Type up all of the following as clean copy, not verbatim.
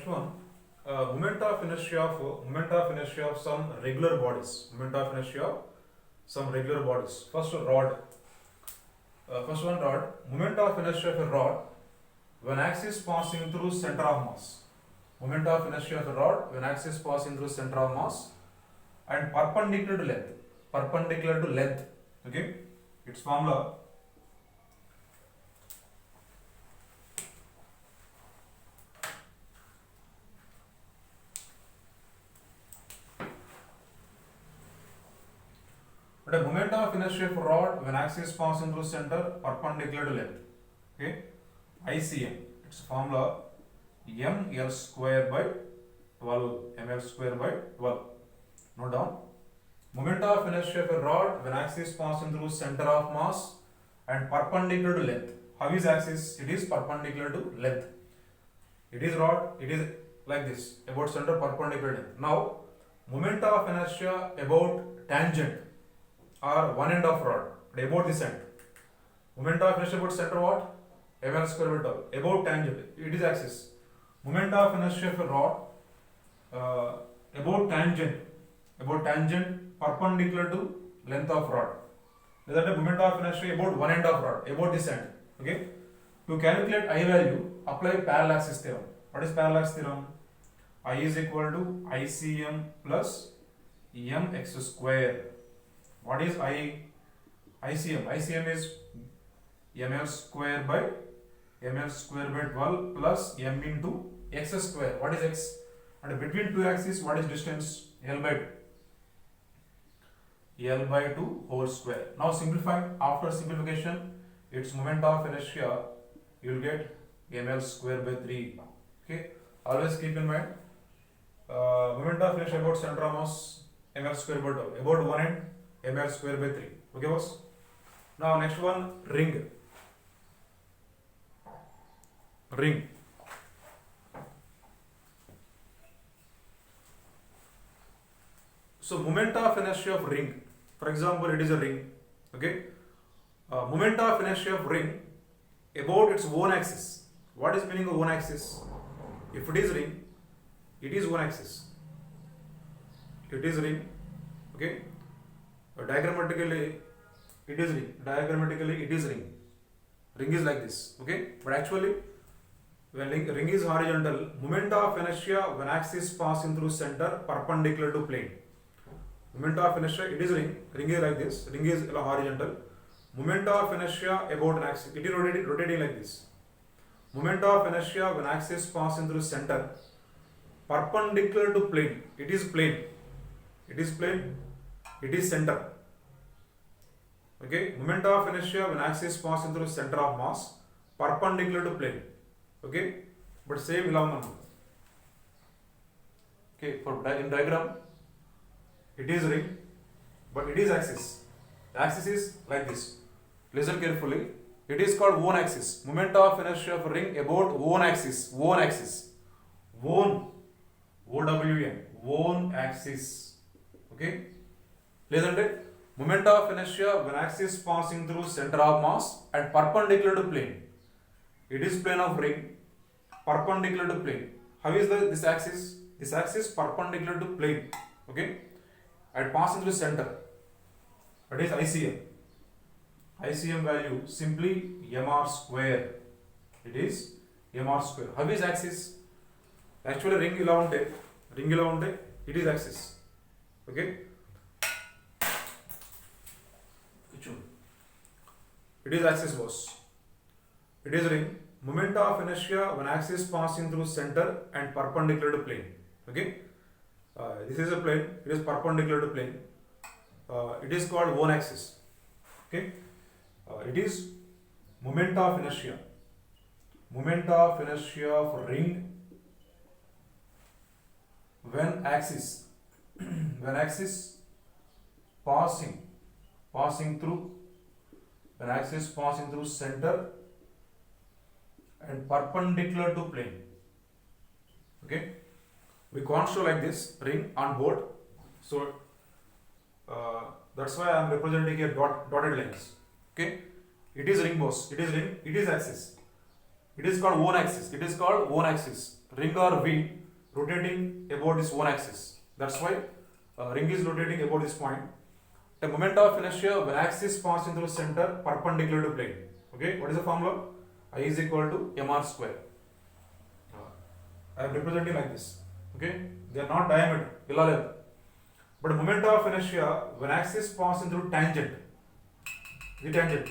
next one, moment of inertia of some regular bodies. Moment of inertia of some regular bodies. First rod. First one rod. Moment of inertia of a rod when axis passing through center of mass. Moment of inertia of a rod when axis passing through center of mass and perpendicular to length. Perpendicular to length. Okay. Its formula. But a moment of inertia of a rod when axis passing through center perpendicular to length. Okay, ICM. Its formula ml square by 12. ml square by 12. Note down. Moment of inertia of a rod when axis passing through center of mass and perpendicular to length. How is axis? It is perpendicular to length. It is rod. It is like this about center perpendicular to length. Now, moment of inertia about tangent or one end of rod, but about this end. Moment of inertia about center what? ml square by 12. About tangent, it is axis. Moment of inertia of a rod about tangent perpendicular to length of rod. That is moment of inertia about one end of rod, about this end. Okay. To calculate I value, apply parallax theorem. What is parallax theorem? I is equal to ICM plus mx square. What is ICM? ICM is ml square by 12 plus m into x square. What is x? And between two axes, what is distance? L by 2. L by 2 whole square. Now simplify. After simplification, its moment of inertia, you will get ml square by 3. Okay. Always keep in mind. Moment of inertia about center of mass ml square by 12. About one end ml square by 3. Okay, boss? Now, next one, ring. So, moment of inertia of ring. For example, it is a ring. Okay? Moment of inertia of ring about its own axis. What is meaning of own axis? If it is ring, it is one axis. It is ring. Okay? Diagrammatically, it is ring. Ring is like this. Okay? But actually, when ring is horizontal, moment of inertia when axis passing through center perpendicular to plane. Moment of inertia, it is ring. Ring is like this. Ring is horizontal. Moment of inertia about an axis. It is rotating like this. Moment of inertia when axis passing through center perpendicular to plane. It is plane. It is center. Okay. Moment of inertia when axis passing through center of mass perpendicular to plane. Okay. But same long. Okay. For in diagram, it is ring, but it is axis. The axis is like this. Listen carefully. It is called own axis. Moment of inertia of a ring about own axis. Own axis. Own. OWN. Own axis. Okay. Listen to it. Moment of inertia when axis passing through center of mass and perpendicular to plane. It is plane of ring, perpendicular to plane. How is this axis? This axis perpendicular to plane. Okay. And passing through center. That is ICM. ICM value simply mr square. It is mr square. How is axis? Actually ring ila unte. It is axis. Okay. It is axis, boss. It is ring. Moment of inertia when axis passing through center and perpendicular to plane. Okay. This is a plane. It is perpendicular to plane. It is called own axis. Okay. It is moment of inertia. Moment of inertia of ring when axis passing through center and perpendicular to plane. Okay. We can't show like this ring on board. So that's why I am representing here dotted lines. Okay. It is ring, boss. It is ring. It is axis. It is called own axis. It is called own axis. Ring or wheel rotating about this own axis. That's why ring is rotating about this point. The moment of inertia when axis passing through center perpendicular to plane. Okay, what is the formula? I is equal to mr square. I am representing like this. Okay, they are not diameter, illa length. But moment of inertia when axis passing through tangent. The tangent.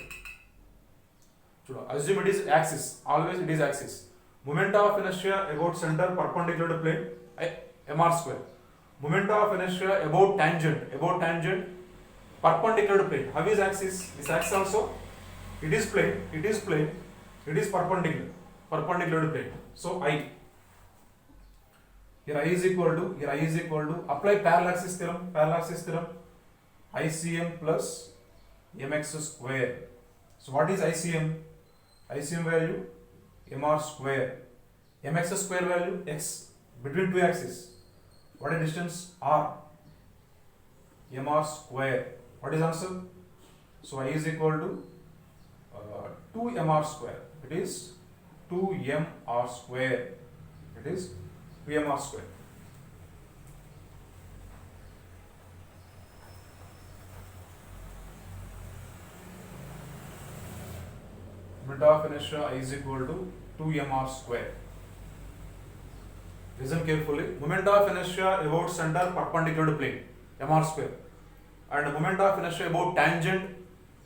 Assume it is axis. Always it is axis. Moment of inertia about center perpendicular to plane. Mr square. Moment of inertia about tangent. About tangent perpendicular to plane. How is axis? This axis also. It is plane. It is plane. It is perpendicular. Perpendicular to plane. So I. Here I is equal to apply parallaxis theorem. Parallaxis theorem. ICM plus mx square. So what is ICM? ICM value mr square. Mx square value x between two axes. What is distance r? Mr square. What is answer? So I is equal to 2mr square. It is 2mr square. It is 2mr square. Moment of inertia I is equal to 2mr square. Listen carefully. Moment of inertia about center perpendicular to plane, mr square. And moment of inertia about tangent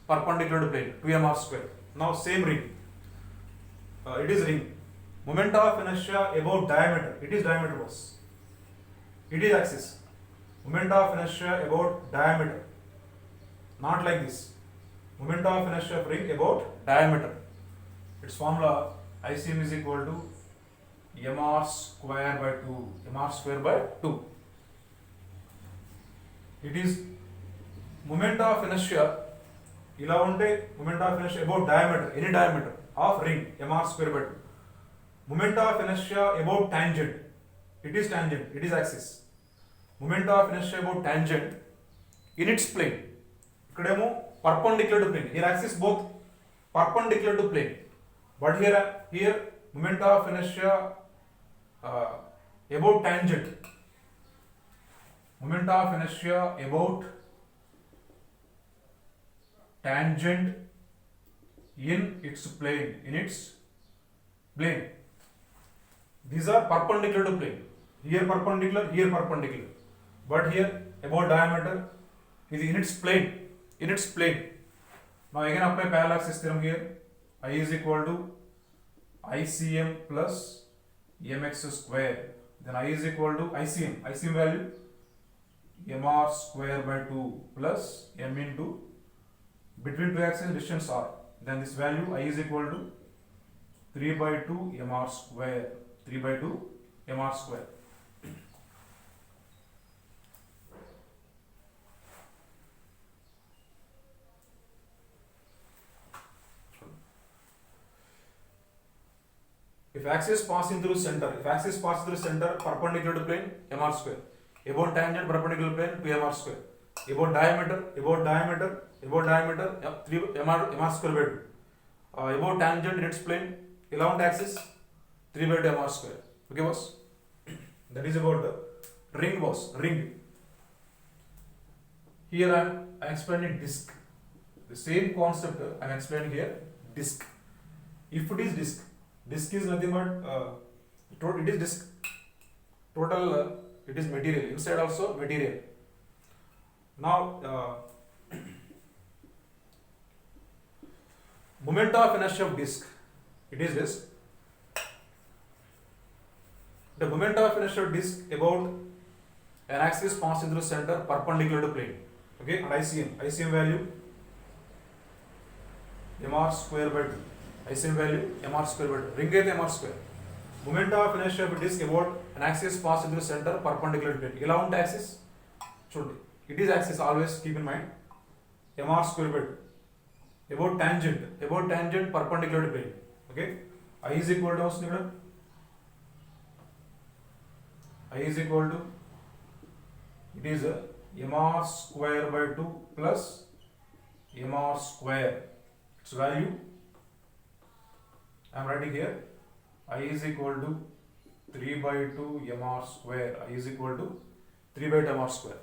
perpendicular to plane, 2mr square. Now same ring. It is ring. Moment of inertia about diameter. It is diameter was. It is axis. Moment of inertia about diameter. Not like this. Moment of inertia of ring about diameter. Its formula ICM is equal to mr square by 2. Mr square by 2. It is moment of inertia. ఇలా ఉంటే moment of inertia about diameter, any diameter of ring, mr square by 2. Moment of inertia about tangent. It is tangent. It is axis. Moment of inertia about tangent in its plane. ఇక్కడేమో perpendicular to plane. Here axis both perpendicular to plane. But here moment of inertia about tangent. Moment of inertia about tangent in its plane. In its plane. These are perpendicular to plane. Here perpendicular, here perpendicular. But here about diameter is in its plane. In its plane. Now again apply parallaxis theorem here. I is equal to ICM plus mx square. Then I is equal to ICM value mr square by 2 plus m into between two axes distance r. Then this value I is equal to 3 by 2 mr square. 3 by 2 mr square. If axis passing through center, perpendicular to plane, mr square. About tangent perpendicular plane, 2mr square. About diameter, 3 mr square by 2. About tangent in its plane, along axis, 3 by 2 mr square. Okay, boss? That is about the ring, boss. Ring. Here I am explaining disk. The same concept I am explaining here. Disk. If it is disk is nothing but it is disk. Total it is material. Inside also material. Now moment of inertia of disk. It is this. The moment of inertia of disk about an axis passing through center perpendicular to plane. Okay, and ICM value mr square by 2. ICM value mr square by 2. Ring అయితే mr square. Moment of inertia of a disk about an axis passing through center perpendicular to plane. ఇలా ఉంటే axis చూడండి. It is axis, always keep in mind. mr square by 2. About tangent perpendicular to plane. Okay, I is equal to వస్తుంది ఇక్కడ. I is equal to, it is mr square by 2 plus mr square. Its value I am writing here I is equal to 3 by 2 mr square. I is equal to 3 by 2 mr square.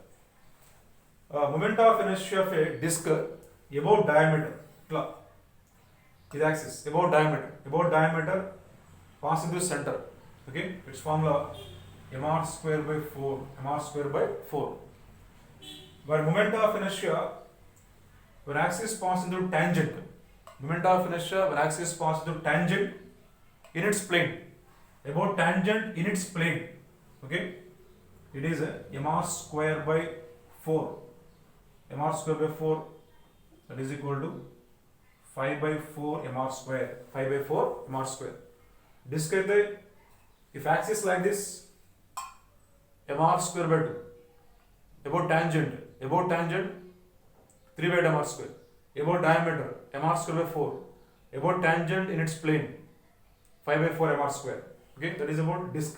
Moment of inertia of a disc about diameter, this axis about diameter passing through center. Okay, its formula mr square by 4, where moment of inertia when axis passes through tangent, moment of inertia when axis passes through tangent in its plane, about tangent in its plane. Okay, it is mr square by 4, that is equal to 5 by 4 mr square. Disc అయితే if axis like this mr square by 2, about tangent 3 by mr square, about diameter mr square by 4, about tangent in its plane 5 by 4 mr square. Okay, that is about disc.